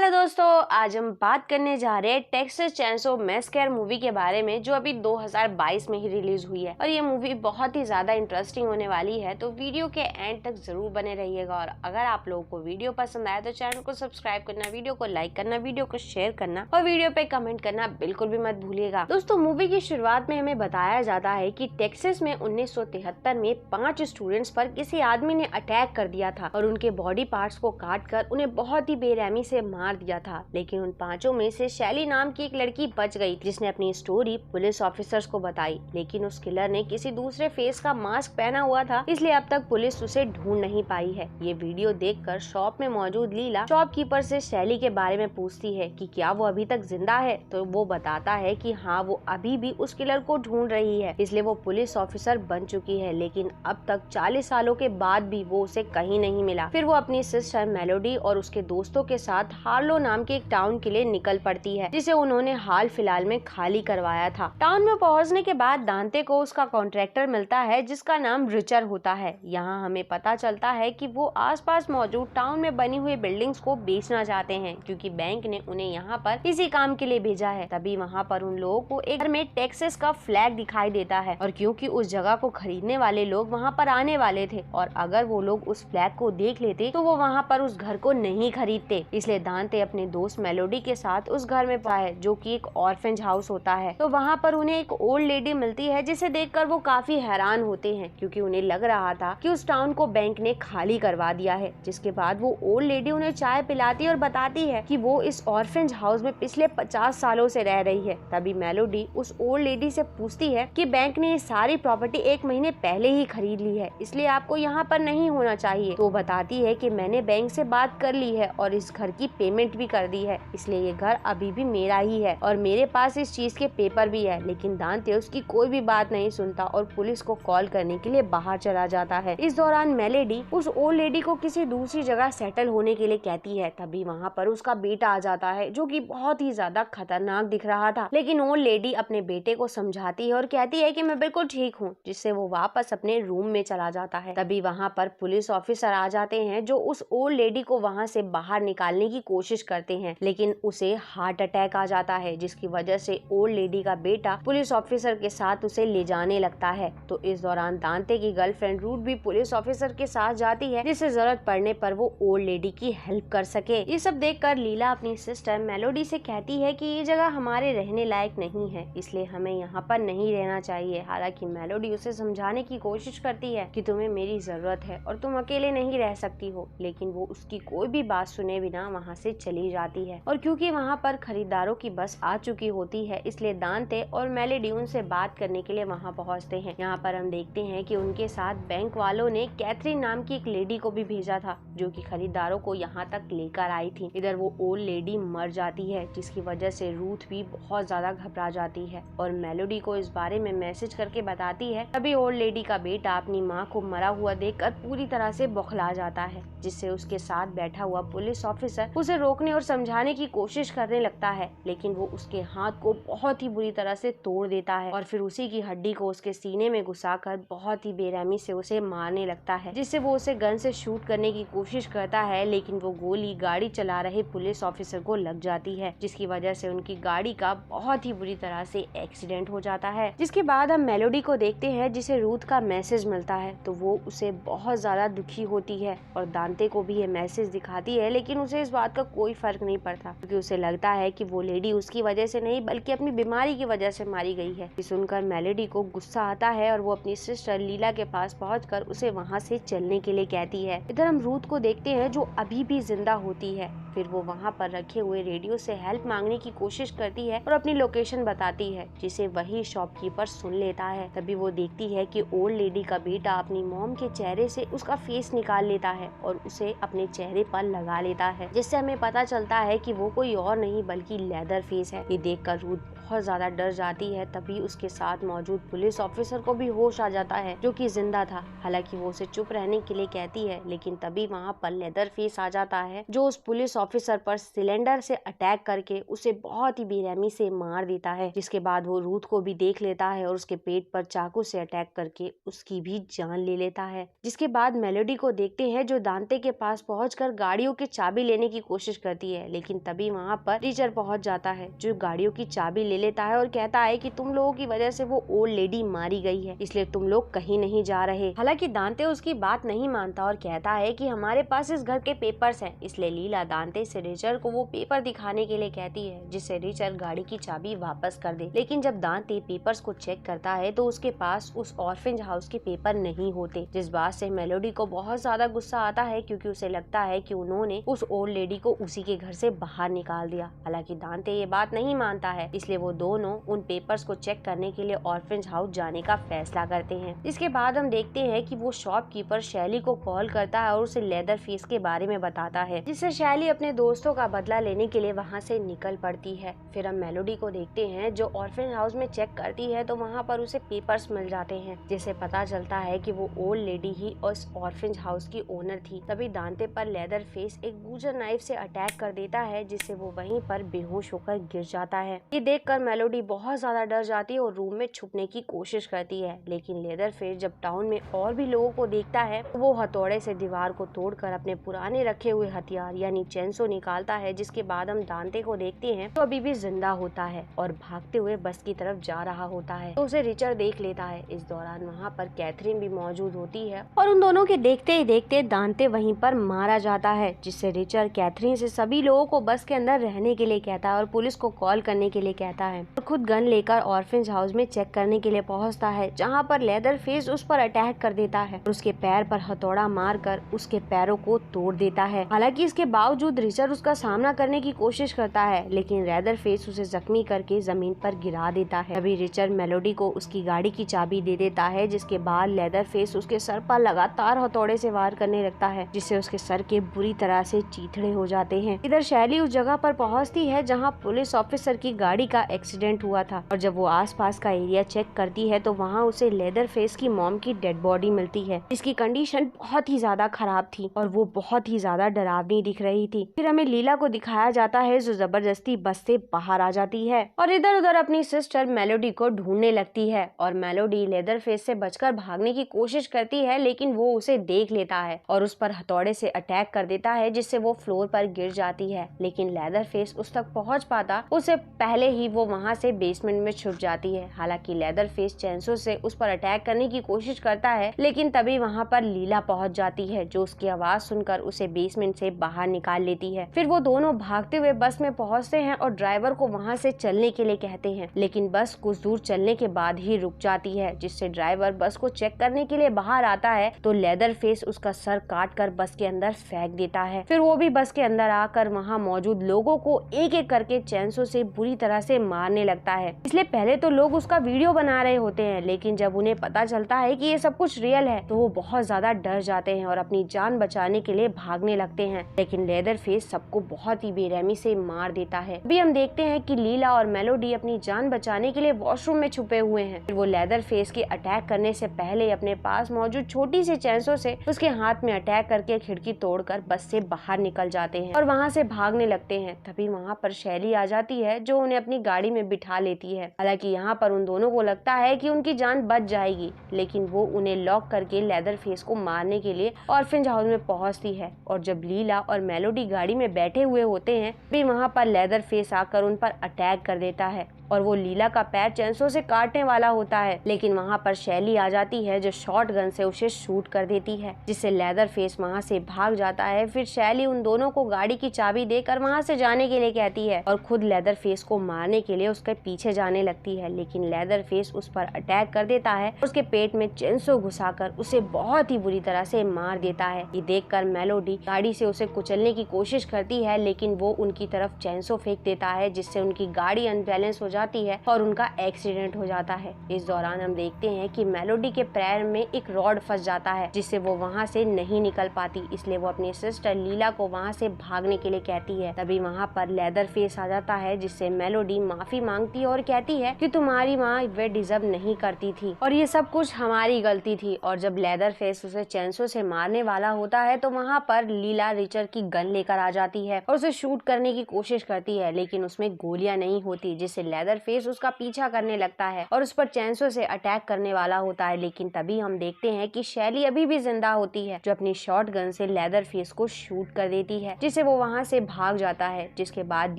Hello दोस्तों, आज हम बात करने जा रहे हैं टेक्सास चेनसो मैसैकर मूवी के बारे में जो अभी 2022 में ही रिलीज हुई है। और ये मूवी बहुत ही ज्यादा इंटरेस्टिंग होने वाली है, तो वीडियो के एंड तक जरूर बने रहिएगा। और अगर आप लोगों को वीडियो पसंद आए तो चैनल को सब्सक्राइब करना, वीडियो को लाइक करना, वीडियो को शेयर करना और वीडियो पे कमेंट करना बिल्कुल भी मत भूलिएगा। दोस्तों, मूवी की शुरुआत में हमें बताया जाता है कि टेक्सास में 1973 में 5 स्टूडेंट्स पर किसी आदमी ने अटैक कर दिया था और उनके बॉडी पार्ट्स को काट कर उन्हें बहुत ही बेरहमी से मार दिया था। लेकिन उन पांचों में से शैली नाम की एक लड़की बच गई, जिसने अपनी स्टोरी पुलिस ऑफिसर्स को बताई। लेकिन उस किलर ने किसी दूसरे फेस का मास्क पहना हुआ था, इसलिए अब तक पुलिस उसे ढूंढ नहीं पाई है। ये वीडियो देखकर शॉप में मौजूद लीला शॉपकीपर से शैली के बारे में पूछती है कि क्या वो अभी तक जिंदा है, तो वो बताता है कि हाँ, वो अभी भी उस किलर को ढूंढ रही है, इसलिए वो पुलिस ऑफिसर बन चुकी है। लेकिन अब तक 40 सालों के बाद भी वो उसे कहीं नहीं मिला। फिर वो अपनी सिस्टर मेलोडी और उसके दोस्तों के साथ हार्लो नाम के एक टाउन के लिए निकल पड़ती है, जिसे उन्होंने हाल फिलहाल में खाली करवाया था। टाउन में पहुंचने के बाद दांते को उसका कॉन्ट्रैक्टर मिलता है, जिसका नाम रिचर होता है। यहाँ हमें पता चलता है कि वो आसपास मौजूद टाउन में बनी हुई बिल्डिंग्स को बेचना चाहते हैं, क्योंकि बैंक ने उन्हें यहाँ पर इसी काम के लिए भेजा है। तभी वहाँ पर उन लोगों को एक घर में टेक्सास का फ्लैग दिखाई देता है, और क्योंकि उस जगह को खरीदने वाले लोग वहाँ पर आने वाले थे और अगर वो लोग उस फ्लैग को देख लेते तो वो वहाँ पर उस घर को नहीं खरीदते, इसलिए दांते अपने दोस्त मेलोडी के साथ उस घर में पाए, जो कि एक ऑर्फेंज हाउस होता है। तो वहाँ पर उन्हें एक ओल्ड लेडी मिलती है, जिसे देखकर वो काफी हैरान होते हैं, क्योंकि उन्हें लग रहा था कि उस टाउन को बैंक ने खाली करवा दिया है। जिसके बाद वो ओल्ड लेडी उन्हें चाय पिलाती है और बताती है कि वो इस ऑर्फेंज हाउस में पिछले 50 सालों से रह रही है। तभी मेलोडी उस ओल्ड लेडी से पूछती है कि बैंक ने ये सारी प्रॉपर्टी 1 महीने पहले ही खरीद ली है, इसलिए आपको यहाँ पर नहीं होना चाहिए। तो बताती है कि मैंने बैंक से बात कर ली है और इस घर की पेमेंट भी कर दी है, इसलिए ये घर अभी भी मेरा ही है और मेरे पास इस चीज के पेपर भी है। लेकिन दांते उसकी कोई भी बात नहीं सुनता और पुलिस को कॉल करने के लिए बाहर चला जाता है। इस दौरान मेलोडी उस ओल्ड लेडी को किसी दूसरी जगह सेटल होने के लिए कहती है। तभी वहाँ पर उसका बेटा आ जाता है, जो कि बहुत ही ज्यादा खतरनाक दिख रहा था। लेकिन ओल्ड लेडी अपने बेटे को समझाती है और कहती है कि मैं बिल्कुल ठीक हूँ, जिससे वो वापस अपने रूम में चला जाता है। तभी वहाँ पर पुलिस ऑफिसर आ जाते हैं, जो उस ओल्ड लेडी को वहाँ से बाहर निकालने की कोशिश करते हैं, लेकिन उसे हार्ट अटैक आ जाता है, जिसकी वजह से ओल्ड लेडी का बेटा पुलिस ऑफिसर के साथ उसे ले जाने लगता है। तो इस दौरान दांते की गर्लफ्रेंड रूथ भी पुलिस ऑफिसर के साथ जाती है, जिससे जरूरत पड़ने पर वो ओल्ड लेडी की हेल्प कर सके। ये सब देखकर लीला अपनी सिस्टर मेलोडी से कहती है कि ये जगह हमारे रहने लायक नहीं है, इसलिए हमें यहाँ पर नहीं रहना चाहिए। हालांकि मेलोडी उसे समझाने की कोशिश करती है कि तुम्हें मेरी जरूरत है और तुम अकेले नहीं रह सकती हो, लेकिन वो उसकी कोई भी बात सुने बिना वहाँ से चली जाती है। और क्योंकि वहाँ पर खरीदारों की बस आ चुकी होती है, इसलिए दांते और मेलोडी उनसे बात करने के लिए वहाँ पहुँचते हैं। यहाँ पर हम देखते हैं कि उनके साथ बैंक वालों ने कैथरीन नाम की एक लेडी को भी भेजा था, जो कि खरीदारों को यहाँ तक लेकर आई थी। इधर वो ओल्ड लेडी मर जाती है, जिसकी वजह से रूथ भी बहुत ज्यादा घबरा जाती है और मेलोडी को इस बारे में मैसेज करके बताती है। तभी ओल्ड लेडी का बेटा अपनी माँ को मरा हुआ देखकर पूरी तरह से बौखला जाता है, जिससे उसके साथ बैठा हुआ पुलिस ऑफिसर उसे रोकने और समझाने की कोशिश करने लगता है, लेकिन वो उसके हाथ को बहुत ही बुरी तरह से तोड़ देता है और फिर उसी की हड्डी को उसके सीने में घुसाकर बहुत ही बेरहमी से उसे मारने लगता है, जिससे वो उसे गन से शूट करने की कोशिश करता है। लेकिन वो गोली गाड़ी चला रहे पुलिस ऑफिसर को लग जाती है, जिसकी वजह से उनकी गाड़ी का बहुत ही बुरी तरह से एक्सीडेंट हो जाता है। जिसके बाद हम मेलोडी को देखते हैं, जिसे रूथ का मैसेज मिलता है, तो वो उसे बहुत ज्यादा दुखी होती है और दांते को भी ये मैसेज दिखाती है, लेकिन उसे इस बात का कोई फर्क नहीं पड़ता, क्योंकि उसे लगता है कि वो लेडी उसकी वजह से नहीं बल्कि अपनी बीमारी की वजह से मारी गई है। सुनकर मेलोडी को गुस्सा आता है और वो अपनी सिस्टर लीला के पास पहुंचकर उसे वहां से चलने के लिए कहती है। इधर हम रूथ को देखते हैं, जो अभी भी जिंदा होती है। फिर वो वहाँ पर रखे हुए रेडियो से हेल्प मांगने की कोशिश करती है और अपनी लोकेशन बताती है, जिसे वही शॉपकीपर सुन लेता है। तभी वो देखती है कि ओल्ड लेडी का बेटा अपनी मॉम के चेहरे से उसका फेस निकाल लेता है और उसे अपने चेहरे पर लगा लेता है, जिससे हमें पता चलता है कि वो कोई और नहीं बल्कि लेदर फेस है। ये देखकर रूथ बहुत ज्यादा डर जाती है। तभी उसके साथ मौजूद पुलिस ऑफिसर को भी होश आ जाता है, जो कि जिंदा था। हालांकि वो उसे चुप रहने के लिए कहती है, लेकिन तभी वहाँ पर लेदर फेस आ जाता है, जो उस पुलिस ऑफिसर पर सिलेंडर से अटैक करके उसे बहुत ही बेरहमी से मार देता है। जिसके बाद वो रूथ को भी देख लेता है और उसके पेट पर चाकू से अटैक करके उसकी भी जान ले लेता है। जिसके बाद मेलोडी को देखते हैं, जो दांते के पास पहुंचकर गाड़ियों की चाबी लेने की कोशिश करती है, लेकिन तभी वहाँ पर रिचर्ड पहुँच जाता है, जो गाड़ियों की चाबी ले लेता है और कहता है कि तुम लोगों की वजह से वो ओल्ड लेडी मारी गई है, इसलिए तुम लोग कहीं नहीं जा रहे। हालांकि दांते उसकी बात नहीं मानता और कहता है कि हमारे पास इस घर के पेपर्स हैं, इसलिए लीला दांते से रिचर्ड को वो पेपर दिखाने के लिए कहती है, जिससे रिचर्ड गाड़ी की चाबी वापस कर दे। लेकिन जब दांते पेपर्स को चेक करता है तो उसके पास उस ऑर्फेंज हाउस के पेपर नहीं होते, जिस बात से मेलोडी को बहुत ज्यादा गुस्सा आता है, क्योंकि उसे लगता है कि उन्होंने उस ओल्ड लेडी को उसी के घर से बाहर निकाल दिया। हालांकि दांते ये बात नहीं मानता है, इसलिए वो दोनों उन पेपर्स को चेक करने के लिए ऑर्फेंज हाउस जाने का फैसला करते हैं। इसके बाद हम देखते हैं कि वो शॉपकीपर शैली को कॉल करता है और उसे लेदर फेस के बारे में बताता है, जिससे शैली अपने दोस्तों का बदला लेने के लिए वहाँ से निकल पड़ती है। फिर हम मेलोडी को देखते हैं जो ऑर्फेंज हाउस में चेक करती है तो वहाँ पर उसे पेपर्स मिल जाते हैं, जिससे पता चलता है कि वो ओल्ड लेडी ही उस ऑर्फेंज हाउस की ओनर थी। तभी दांते पर लेदर फेस एक बूजर नाइफ से अटैक कर देता है, जिससे वो वहीं पर बेहोश होकर गिर जाता है। ये देखकर मेलोडी बहुत ज्यादा डर जाती है और रूम में छुपने की कोशिश करती है, लेकिन लेदर फेस जब टाउन में और भी लोगों को देखता है तो वो हथौड़े से दीवार को तोड़कर अपने पुराने रखे हुए हथियार यानी चेंसो निकालता है। जिसके बाद हम दांते को देखते हैं तो अभी भी जिंदा होता है और भागते हुए बस की तरफ जा रहा होता है, तो उसे रिचर्ड देख लेता है। इस दौरान वहाँ पर कैथरीन भी मौजूद होती है और उन दोनों के देखते ही देखते दांते वहीं पर मारा जाता है, जिससे रिचर्ड कैथरीन से सभी लोगों को बस के अंदर रहने के लिए कहता है और पुलिस को कॉल करने के लिए कहता है और खुद गन लेकर ऑर्फेंज हाउस में चेक करने के लिए पहुंचता है, जहां पर लेदर फेस उस पर अटैक कर देता है और उसके पैर पर हथौड़ा मारकर उसके पैरों को तोड़ देता है। हालांकि इसके बावजूद रिचर्ड उसका सामना करने की कोशिश करता है, लेकिन लेदर फेस उसे जख्मी करके जमीन पर गिरा देता है। अभी रिचर्ड मेलोडी को उसकी गाड़ी की चाबी दे देता है, जिसके बाद लेदर फेस उसके सर पर लगातार हथौड़े से वार करने लगता है, जिससे उसके सर के बुरी तरह से चीथड़े हो जाते हैं। इधर शैली उस जगह पर पहुंचती है जहां पुलिस ऑफिसर की गाड़ी का एक्सीडेंट हुआ था और जब वो आसपास का एरिया चेक करती है तो वहां उसे लेदर फेस की मॉम की डेड बॉडी मिलती है, जिसकी कंडीशन बहुत ही ज्यादा खराब थी और वो बहुत ही ज्यादा डरावनी दिख रही थी। फिर हमें लीला को दिखाया जाता है जो जबरदस्ती बस से बाहर आ जाती है और इधर उधर अपनी सिस्टर मेलोडी को ढूंढने लगती है और मेलोडी लेदर फेस से बचकर भागने की कोशिश करती है, लेकिन वो उसे देख लेता है और उस पर हथौड़े से अटैक कर देता है, जिससे वो फ्लोर पर गिर जाती है। लेकिन लेदर फेस उस तक पहुंच पाता उससे पहले ही वो वहां से बेसमेंट में छुप जाती है। हालांकि लेदर फेस चेंसो से उस पर अटैक करने की कोशिश करता है, लेकिन तभी वहां पर लीला पहुंच जाती है जो उसकी आवाज सुनकर उसे बेसमेंट से बाहर निकाल लेती है। फिर वो दोनों भागते हुए बस में पहुंचते हैं और ड्राइवर को वहां से चलने के लिए कहते हैं, लेकिन बस कुछ दूर चलने के बाद ही रुक जाती है, जिससे ड्राइवर बस को चेक करने के लिए बाहर आता है तो लेदर फेस उसका सर काट कर बस के अंदर फेंक देता है। फिर वो भी बस के अंदर आकर वहाँ मौजूद लोगों को एक एक करके चेंसो से बुरी तरह से मारने लगता है। इसलिए पहले तो लोग उसका वीडियो बना रहे होते हैं, लेकिन जब उन्हें पता चलता है कि ये सब कुछ रियल है तो वो बहुत ज्यादा डर जाते हैं और अपनी जान बचाने के लिए भागने लगते हैं। लेकिन लेदर फेस सबको बहुत ही बेरहमी से मार देता है। अभी हम देखते हैं कि लीला और मेलोडी अपनी जान बचाने के लिए वॉशरूम में छुपे हुए हैं। फिर वो लेदर फेस के अटैक करने से पहले अपने पास मौजूद छोटी सी चेंसो से उसके हाथ में अटैक करके खिड़की तोड़कर बस से बाहर निकल जाते हैं और वहाँ से भागने लगते हैं। तभी वहाँ पर शैली आ जाती है जो उन्हें अपनी गाड़ी में बिठा लेती है। हालांकि यहाँ पर उन दोनों को लगता है कि उनकी जान बच जाएगी, लेकिन वो उन्हें लॉक करके लेदर फेस को मारने के लिए ऑर्फेंज हाउस में पहुँचती है और जब लीला और मेलोडी गाड़ी में बैठे हुए होते हैं भी वहाँ पर लेदर फेस आकर उन पर अटैक कर देता है और वो लीला का पैर चेंसो से काटने वाला होता है, लेकिन वहाँ पर शैली आ जाती है जो शॉट गन से उसे शूट कर देती है, जिससे लेदर फेस वहाँ से भाग जाता है। फिर शैली उन दोनों को गाड़ी की चाबी देकर वहाँ से जाने के लिए कहती है और खुद लेदर फेस को मारने के लिए उसके पीछे जाने लगती है, लेकिन लेदर फेस उस पर अटैक कर देता है, उसके पेट में चेंसो घुसाकर उसे बहुत ही बुरी तरह से मार देता है। ये देखकर मेलोडी गाड़ी से उसे कुचलने की कोशिश करती है, लेकिन वो उनकी तरफ चेंसो फेंक देता है, जिससे उनकी गाड़ी अनबैलेंस हो जाती है और उनका एक्सीडेंट हो जाता है। इस दौरान हम देखते हैं कि मेलोडी के पैर में एक रॉड फंस जाता है, जिससे वो वहाँ से नहीं निकल पाती, इसलिए वो अपनी सिस्टर लीला को वहाँ से भागने के लिए कहती है। तभी वहाँ पर लेदर फेस आ जाता है, जिससे मेलोडी माफी मांगती है और कहती है कि तुम्हारी माँ वे डिजर्व नहीं करती थी और ये सब कुछ हमारी गलती थी। और जब लेदर फेस उसे चेंसो से मारने वाला होता है तो वहाँ पर लीला रिचर्ड की गन लेकर आ जाती है और उसे शूट करने की कोशिश करती है, लेकिन उसमें गोलियां नहीं होती, जिससे लेदर लेदर फेस उसका पीछा करने लगता है और उस पर चैंसो से अटैक करने वाला होता है। लेकिन तभी हम देखते हैं कि शैली अभी भी जिंदा होती है, जो अपनी शॉटगन से लेदर फेस को शूट कर देती है, जिससे वो वहाँ से भाग जाता है। जिसके बाद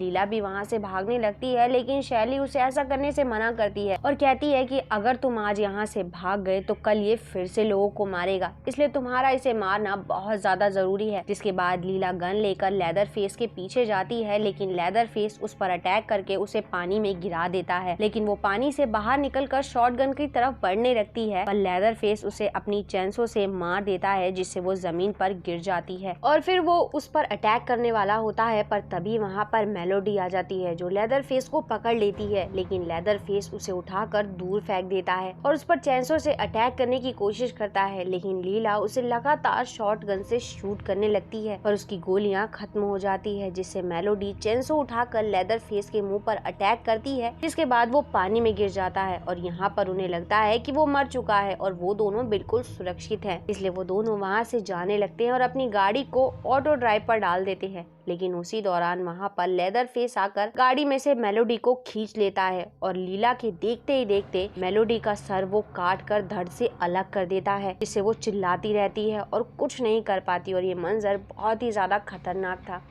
लीला भी वहाँ से भागने लगती है, लेकिन शैली उसे ऐसा करने से मना करती है और कहती है कि अगर तुम आज यहाँ से भाग गए तो कल ये फिर से लोगों को मारेगा, इसलिए तुम्हारा इसे मारना बहुत ज्यादा जरूरी है। जिसके बाद लीला गन लेकर लेदर फेस के पीछे जाती है, लेकिन लेदर फेस उस पर अटैक करके उसे पानी में गिरा देता है। लेकिन वो पानी से बाहर निकलकर शॉटगन की तरफ बढ़ने लगती है, पर लेदर फेस उसे अपनी चैंसो से मार देता है, जिससे वो जमीन पर गिर जाती है और फिर वो उस पर अटैक करने वाला होता है। पर तभी वहाँ पर मेलोडी आ जाती है, जो लेदर फेस को पकड़ लेती है, लेकिन लेदर फेस उसे उठाकर दूर फेंक देता है और उस पर चैंसो से अटैक करने की कोशिश करता है। लेकिन लीला उसे लगातार शॉटगन से शूट करने लगती है और उसकी गोलियां खत्म हो जाती है, जिससे मेलोडी चैंसो उठाकर लेदर फेस के मुंह पर अटैक करती है। जिसके बाद वो पानी में गिर जाता है और यहाँ पर उन्हें लगता है कि वो मर चुका है और वो दोनों बिल्कुल सुरक्षित हैं, इसलिए वो दोनों वहाँ से जाने लगते हैं और अपनी गाड़ी को ऑटो ड्राइव पर डाल देते हैं। लेकिन उसी दौरान वहाँ पर लेदर फेस आकर गाड़ी में से मेलोडी को खींच लेता है और लीला के देखते ही देखते मेलोडी का सर वो काट कर धड़ से अलग कर देता है, जिससे वो चिल्लाती रहती है और कुछ नहीं कर पाती और ये मंजर बहुत ही ज्यादा खतरनाक था।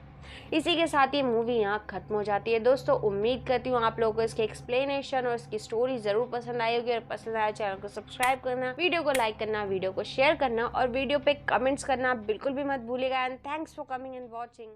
इसी के साथ ये मूवी यहाँ खत्म हो जाती है। दोस्तों, उम्मीद करती हूँ आप लोगों को इसके एक्सप्लेनेशन और इसकी स्टोरी जरूर पसंद आई होगी और पसंद आया चैनल को सब्सक्राइब करना, वीडियो को लाइक करना, वीडियो को शेयर करना और वीडियो पे कमेंट्स करना बिल्कुल भी मत भूलिएगा। And thanks for coming and watching.